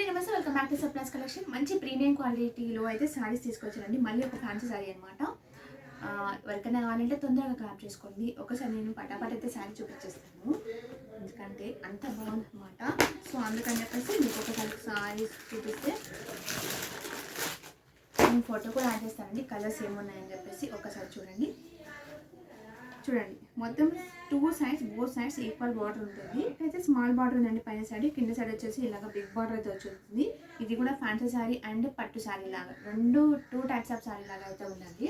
అండి నమస్తే, welcome back to surprise collection. మంచి ప్రీమియం క్వాలిటీలో అయితే శారీస్ తీసుకొచ్చానండి. మళ్ళీ ఒక ఫ్యాన్సీ శారీ అనమాట. ఎవరికైనా కావాలంటే తొందరగా క్రాప్ చేసుకోండి. ఒకసారి నేను పటాపట్ అయితే శారీ చూపించేస్తాను, ఎందుకంటే అంత బాగుందన్నమాట. సో అందుకని చెప్పేసి మీకు ఒకసారి శారీస్ చూపిస్తే నేను ఫోటో కూడా యాడ్ చేస్తానండి, కలర్స్ ఏమున్నాయని చెప్పేసి. ఒకసారి చూడండి మొత్తం 2 sides, both sides equal border ఉంటుంది. అయితే స్మాల్ బార్డర్ ఉందండి పైన సైడ్, కింద సైడ్ వచ్చేసి ఇలాగ బిగ్ బార్డర్ అయితే వచ్చేస్తుంది. ఇది కూడా ఫ్యాన్సీ శారీ అండ్ పట్టు శారీ లాగా టూ టైప్స్ ఆఫ్ శారీ లాగా అయితే ఉందండి.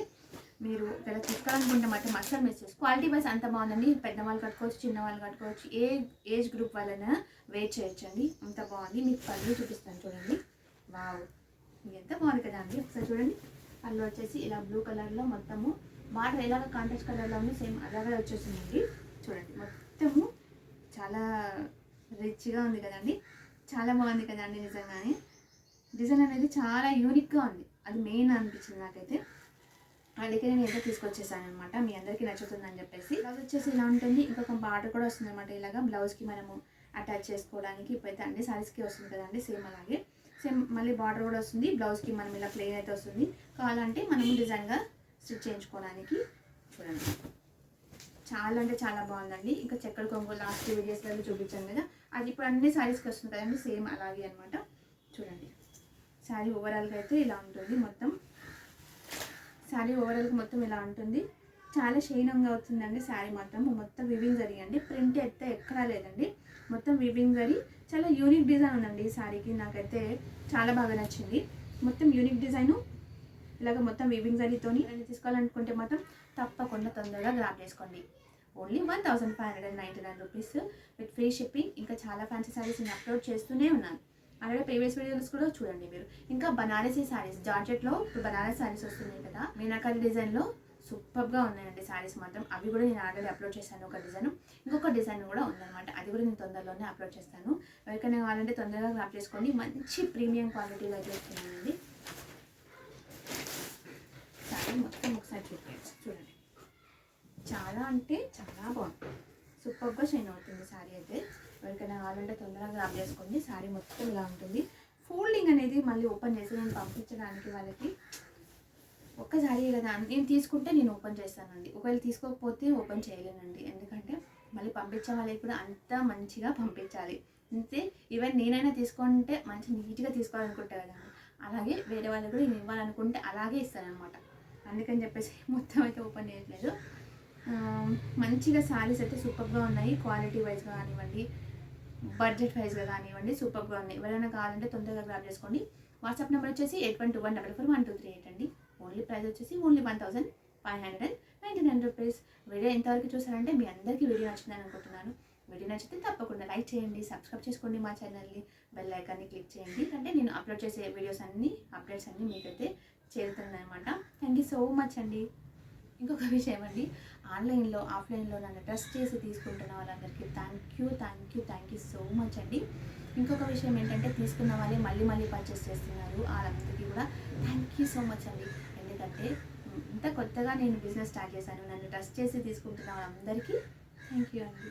మీరు ఇక్కడ తీసుకోవాలనుకుంటే మాత్రం అస్సలు మిస్ చేసుకో. క్వాలిటీ వైజ్ అంత బాగుందండి. పెద్దవాళ్ళు కట్టుకోవచ్చు, చిన్నవాళ్ళు కట్టుకోవచ్చు, ఏ ఏజ్ గ్రూప్ వాళ్ళైనా వెయిట్ చేయొచ్చండి. అంత బాగుంది. మీకు పళ్ళు చూపిస్తాను చూడండి. వావ్, ఎంత బాగుంది కదా అండి. ఒకసారి చూడండి. పళ్ళు వచ్చేసి ఇలా బ్లూ కలర్లో మొత్తము బార్డర్ ఎలాగ కాంట్రాస్ట్ కలర్లో ఉంది, సేమ్ అలాగే వచ్చేసిందండి. చూడండి మొత్తము చాలా రిచ్గా ఉంది కదండి. చాలా బాగుంది కదండి. నిజంగానే డిజైన్ అనేది చాలా యూనిక్గా ఉంది. అది మెయిన్ అనిపించింది నాకైతే. అందుకే నేను ఏదో తీసుకొచ్చేసాను అనమాట. మీ అందరికీ నచ్చుతుందని చెప్పేసి. బ్లౌజ్ వచ్చేసి ఇలా ఉంటుంది. ఇంకొక బార్డర్ కూడా వస్తుంది అనమాట. ఇలాగా బ్లౌజ్కి మనము అటాచ్ చేసుకోవడానికి ఇప్పుడైతే అన్ని శారీస్కి వస్తుంది కదండి. సేమ్ అలాగే సేమ్ మళ్ళీ బార్డర్ కూడా వస్తుంది. బ్లౌజ్కి మనం ఇలా ప్లెయిన్ అయితే వస్తుంది. కావాలంటే మనము డిజైన్గా స్టిచ్ చేయించుకోవడానికి. చూడండి చాలా అంటే చాలా బాగుందండి. ఇంకా చెక్కల కొంగు లాస్ట్ వీడియోస్లలో చూపించాను కదా, అది ఇప్పుడు అన్ని శారీస్కి వస్తుంది కదండి. సేమ్ అలాగే అనమాట. చూడండి శారీ ఓవరాల్గా అయితే ఇలా ఉంటుంది. శారీ ఓవరాల్గా మొత్తం ఇలా ఉంటుంది. చాలా షైనింగ్గా అవుతుందండి శారీ మొత్తం వివింగ్ జరీ అండి. ప్రింట్ అయితే ఎక్కడా లేదండి, మొత్తం వివింగ్ జరీ. చాలా యూనిక్ డిజైన్ ఉందండి ఈ శారీకి. నాకైతే చాలా బాగా నచ్చింది. మొత్తం యూనిక్ డిజైను, ఇలాగ మొత్తం వివింగ్ జరీతోని. తీసుకోవాలనుకుంటే మాత్రం తప్పకుండా తొందరగా గ్రాప్ చేసుకోండి. Only 1599 rupees with free shipping. ఇంకా చాలా ఫ్యాన్సీ శారీస్ నేను అప్లోడ్ చేస్తూనే ఉన్నాను. అలాగే ప్రీవియస్ వీడియోస్ కూడా చూడండి మీరు. ఇంకా బనారసీ శారీస్, జార్జెట్లో ఇప్పుడు బనారస్ శారీస్ వస్తున్నాయి కదా, మీనాకరి డిజైన్లో సూపర్గా ఉన్నాయండి శారీస్ మాత్రం. అవి కూడా నేను ఆల్రెడీ అప్లోడ్ చేశాను. ఒక డిజైన్, ఇంకొక డిజైన్ కూడా ఉందన్నమాట. అది కూడా నేను తొందరలోనే అప్లోడ్ చేస్తాను. ఎవరికైనా కావాలంటే తొందరగా గ్రాప్ చేసుకోండి. మంచి ప్రీమియం క్వాలిటీలో అయితే వస్తున్నాయండి. శారీ మొత్తం ఒకసారి చూడండి. చాలా అంటే చాలా బాగుంది. సూపర్గా షైన్ అవుతుంది శారీ అయితే. ఎవరికైనా కావాలంటే తొందరగా గ్రాప్ చేసుకోండి. శారీ మొత్తం ఇలా ఉంటుంది. ఫోల్డింగ్ అనేది మళ్ళీ ఓపెన్ చేసి నేను పంపించడానికి వాళ్ళకి ఒక్కసారి కదా నేను తీసుకుంటే నేను ఓపెన్ చేస్తానండి. ఒకవేళ తీసుకోకపోతే ఓపెన్ చేయలేనండి, ఎందుకంటే మళ్ళీ పంపించే వాళ్ళకి కూడా అంతా మంచిగా పంపించాలి. అంతే ఈవెన్ నేనైనా తీసుకుంటే మంచి నీట్గా తీసుకోవాలనుకుంటే కదండి, అలాగే వేరే వాళ్ళకి కూడా నేను ఇవ్వాలనుకుంటే అలాగే ఇస్తానమాట. అందుకని చెప్పేసి మొత్తం అయితే ఓపెన్ చేయట్లేదు. మంచిగా శారీస్ అయితే సూపర్గా ఉన్నాయి. క్వాలిటీ వైజ్గా కానివ్వండి, బడ్జెట్ వైజ్గా కానివ్వండి, సూపర్గా ఉన్నాయి. ఎవరైనా కావాలంటే తొందరగా గ్రాప్ చేసుకోండి. వాట్సాప్ నెంబర్ వచ్చేసి 8121441238 అండి. ఓన్లీ ప్రైస్ వచ్చేసి ఓన్లీ 1599 రూపీస్. వీడియో ఎంతవరకు చూసారంటే మీ అందరికీ వీడియో నచ్చిందని అనుకుంటున్నాను. వీడియో నచ్చితే తప్పకుండా లైక్ చేయండి, సబ్స్క్రైబ్ చేసుకోండి మా ఛానల్ని, బెల్ ఐకాన్ని క్లిక్ చేయండి. అంటే నేను అప్లోడ్ చేసే వీడియోస్ అన్నీ, అప్డేట్స్ అన్నీ మీకైతే చేరుతుందన్నమాట. థ్యాంక్ యూ సో మచ్ అండి. ఇంకొక విషయం అండి, ఆన్లైన్లో ఆఫ్లైన్లో నన్ను ట్రస్ట్ చేసి తీసుకుంటున్న వాళ్ళందరికీ థ్యాంక్ యూ సో మచ్ అండి. ఇంకొక విషయం ఏంటంటే, తీసుకున్న వాళ్ళే మళ్ళీ పర్చేస్ చేస్తున్నారు. వాళ్ళందరికీ కూడా థ్యాంక్ యూ సో మచ్ అండి. ఎందుకంటే ఇంత కొత్తగా నేను బిజినెస్ స్టార్ట్ చేశాను. నన్ను ట్రస్ట్ చేసి తీసుకుంటున్న వాళ్ళందరికీ థ్యాంక్ యూ అండి.